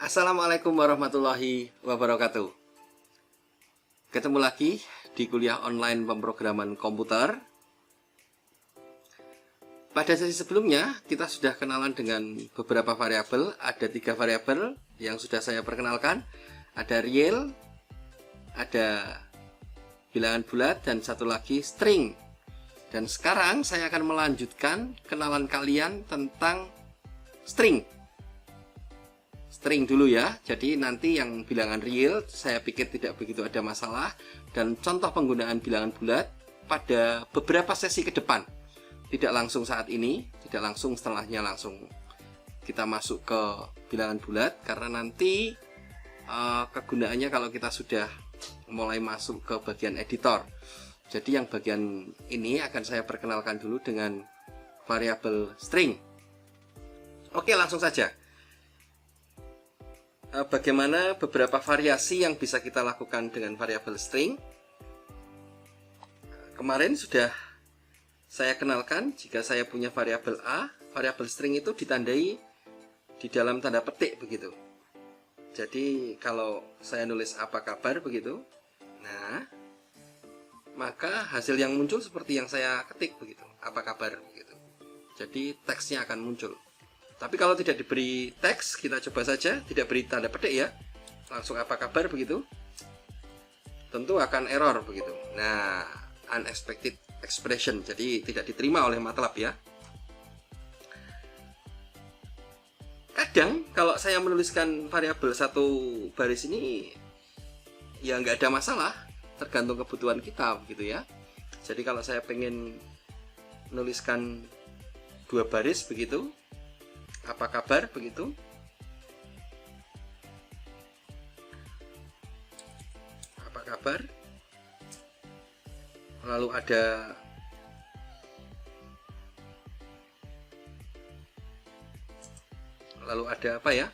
Assalamualaikum warahmatullahi wabarakatuh. Ketemu lagi di kuliah online pemrograman komputer. Pada sesi sebelumnya kita sudah kenalan dengan beberapa variabel. Ada 3 variabel yang sudah saya perkenalkan. Ada real, ada bilangan bulat, dan satu lagi string. Dan sekarang saya akan melanjutkan kenalan kalian tentang string dulu ya. Jadi nanti yang bilangan real saya pikir tidak begitu ada masalah, dan contoh penggunaan bilangan bulat pada beberapa sesi ke depan. Tidak langsung saat ini, tidak langsung setelahnya langsung kita masuk ke bilangan bulat, karena nanti kegunaannya kalau kita sudah mulai masuk ke bagian editor. Jadi yang bagian ini akan saya perkenalkan dulu dengan variabel string. Oke, langsung saja. Bagaimana beberapa variasi yang bisa kita lakukan dengan variabel string. Kemarin sudah saya kenalkan, jika saya punya variabel A, variabel string itu ditandai di dalam tanda petik begitu. Jadi kalau saya nulis apa kabar begitu, nah maka hasil yang muncul seperti yang saya ketik begitu, apa kabar begitu. Jadi teksnya akan muncul. Tapi kalau tidak diberi teks, kita coba saja, tidak beri tanda petik ya, langsung apa kabar begitu, tentu akan error begitu. Nah, unexpected expression, jadi tidak diterima oleh MATLAB ya. Kadang kalau saya menuliskan variabel satu baris ini, ya nggak ada masalah, tergantung kebutuhan kita begitu ya. Jadi kalau saya pengen menuliskan 2 baris begitu, apa kabar begitu, apa kabar, lalu ada apa ya,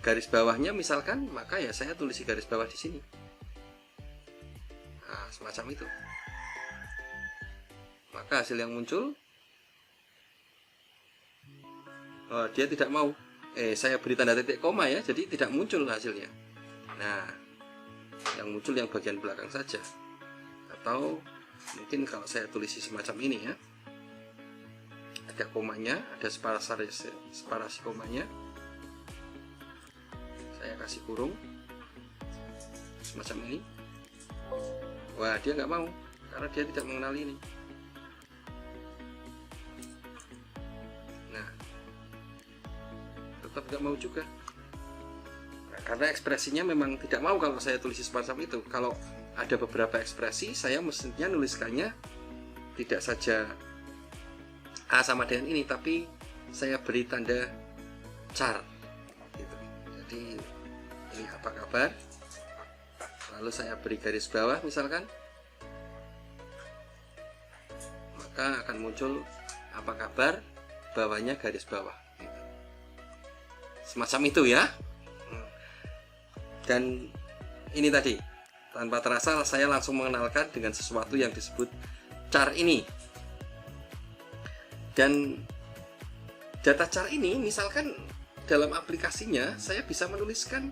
garis bawahnya misalkan, maka ya saya tulis garis bawah di sini. Nah, semacam itu. Maka hasil yang muncul, dia tidak mau, saya beri tanda titik koma ya, jadi tidak muncul hasilnya. Nah, yang muncul yang bagian belakang saja. Atau mungkin kalau saya tulis semacam ini ya, ada komanya, ada separasi komanya, saya kasih kurung semacam ini. Wah, dia nggak mau, karena dia tidak mengenal ini. Nah, tetap nggak mau juga. Nah, karena ekspresinya memang tidak mau kalau saya tulis semacam itu. Kalau ada beberapa ekspresi, saya mestinya nuliskannya tidak saja A sama dengan ini, tapi saya beri tanda char gitu. Jadi ini apa kabar, lalu saya beri garis bawah misalkan, maka akan muncul apa kabar, bawahnya garis bawah gitu. Semacam itu ya. Dan ini tadi tanpa terasa saya langsung mengenalkan dengan sesuatu yang disebut char ini. Dan data char ini misalkan dalam aplikasinya saya bisa menuliskan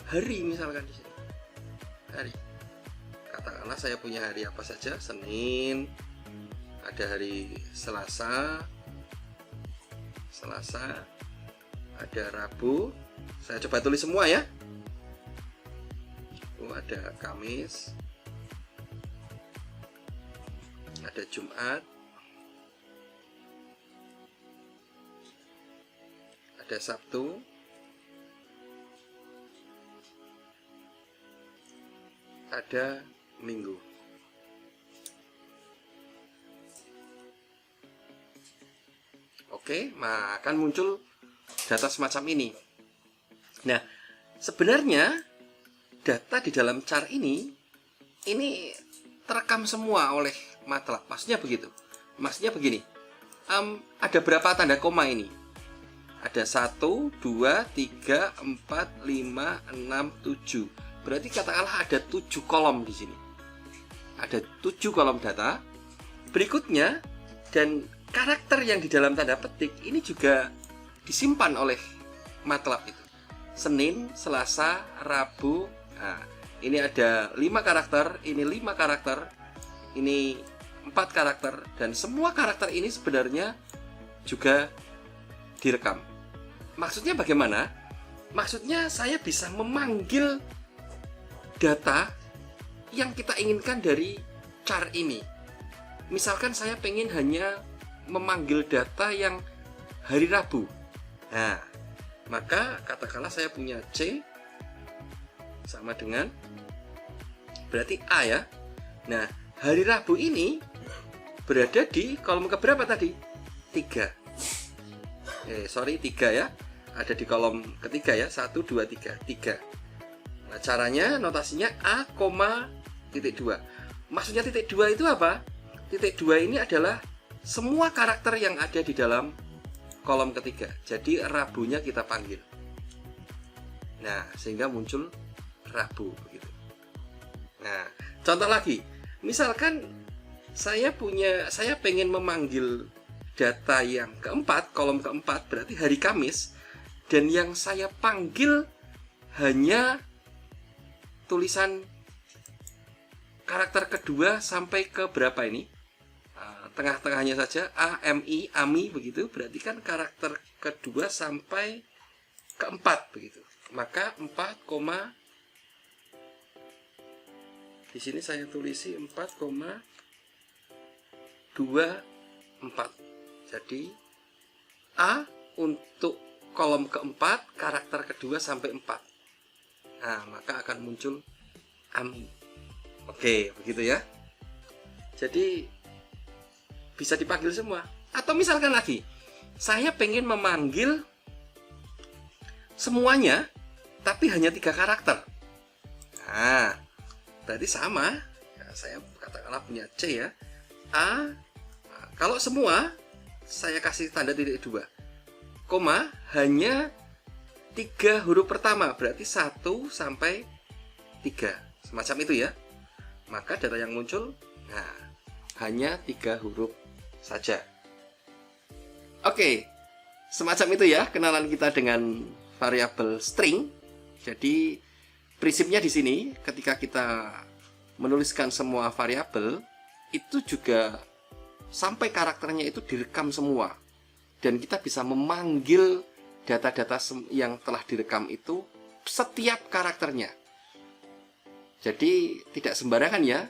hari misalkan di sini. Hari. Katakanlah saya punya hari apa saja, Senin, ada hari Selasa, ada Rabu. Saya coba tulis semua ya. Ada Kamis, ada Jumat, ada Sabtu, ada Minggu. Oke, akan muncul data semacam ini. Nah, sebenarnya data di dalam char ini terekam semua oleh MATLAB. Maksudnya begitu. Maksudnya begini. Ada berapa tanda koma ini? Ada 1, 2, 3, 4, 5, 6, 7. Berarti katakanlah ada 7 kolom di sini. Ada 7 kolom data. Berikutnya, dan karakter yang di dalam tanda petik ini juga disimpan oleh MATLAB itu. Senin, Selasa, Rabu. Nah, ini ada 5 karakter, ini 5 karakter, ini 4 karakter, dan semua karakter ini sebenarnya juga direkam. Maksudnya bagaimana? Maksudnya saya bisa memanggil data yang kita inginkan dari char ini. Misalkan saya pengen hanya memanggil data yang hari Rabu. Nah, maka katakanlah saya punya C sama dengan berarti A ya. Nah, hari Rabu ini berada di kolom keberapa tadi? 3. 3 ya. Ada di kolom ketiga ya. 1, 2, 3. 3. Nah, caranya notasinya A, titik 2. Maksudnya titik 2 itu apa? Titik 2 ini adalah semua karakter yang ada di dalam kolom ketiga. Jadi Rabunya kita panggil. Nah, sehingga muncul Rabu begitu. Nah, contoh lagi. Misalkan saya pengen memanggil data yang keempat, kolom keempat berarti hari Kamis, dan yang saya panggil hanya tulisan karakter kedua sampai ke berapa ini? Tengah-tengahnya saja, AMI, AMI begitu, berarti kan karakter kedua sampai keempat begitu. Maka 4, di sini saya tulisi 4,24. Jadi A untuk kolom keempat, karakter kedua sampai 4. Nah, maka akan muncul AMI. Oke, begitu ya. Jadi bisa dipanggil semua. Atau misalkan lagi, saya pengen memanggil semuanya, tapi hanya 3 karakter. Nah, berarti sama. Nah, saya katakanlah punya C ya. A, nah, kalau semua, saya kasih tanda titik 2. Koma, hanya 3 huruf pertama. Berarti 1 sampai 3. Semacam itu ya. Maka data yang muncul, nah, hanya 3 huruf saja. Oke, semacam itu ya kenalan kita dengan variabel string. Jadi prinsipnya di sini ketika kita menuliskan semua variabel itu juga sampai karakternya itu direkam semua, dan kita bisa memanggil data-data yang telah direkam itu setiap karakternya. Jadi tidak sembarangan ya.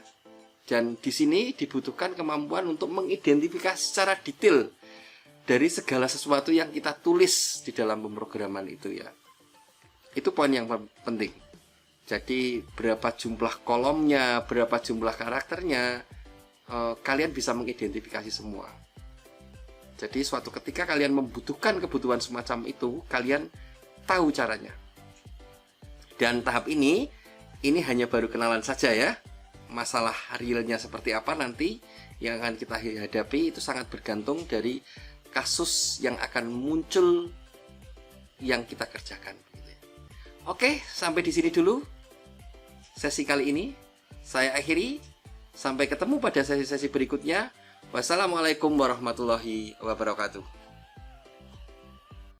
Dan di sini dibutuhkan kemampuan untuk mengidentifikasi secara detail dari segala sesuatu yang kita tulis di dalam pemrograman itu ya. Itu poin yang penting. Jadi berapa jumlah kolomnya, berapa jumlah karakternya, kalian bisa mengidentifikasi semua. Jadi suatu ketika kalian membutuhkan kebutuhan semacam itu, kalian tahu caranya. Dan tahap ini hanya baru kenalan saja ya. Masalah realnya seperti apa nanti yang akan kita hadapi itu sangat bergantung dari kasus yang akan muncul yang kita kerjakan. Oke, sampai di sini dulu sesi kali ini. Saya akhiri. Sampai ketemu pada sesi-sesi berikutnya. Wassalamualaikum warahmatullahi wabarakatuh.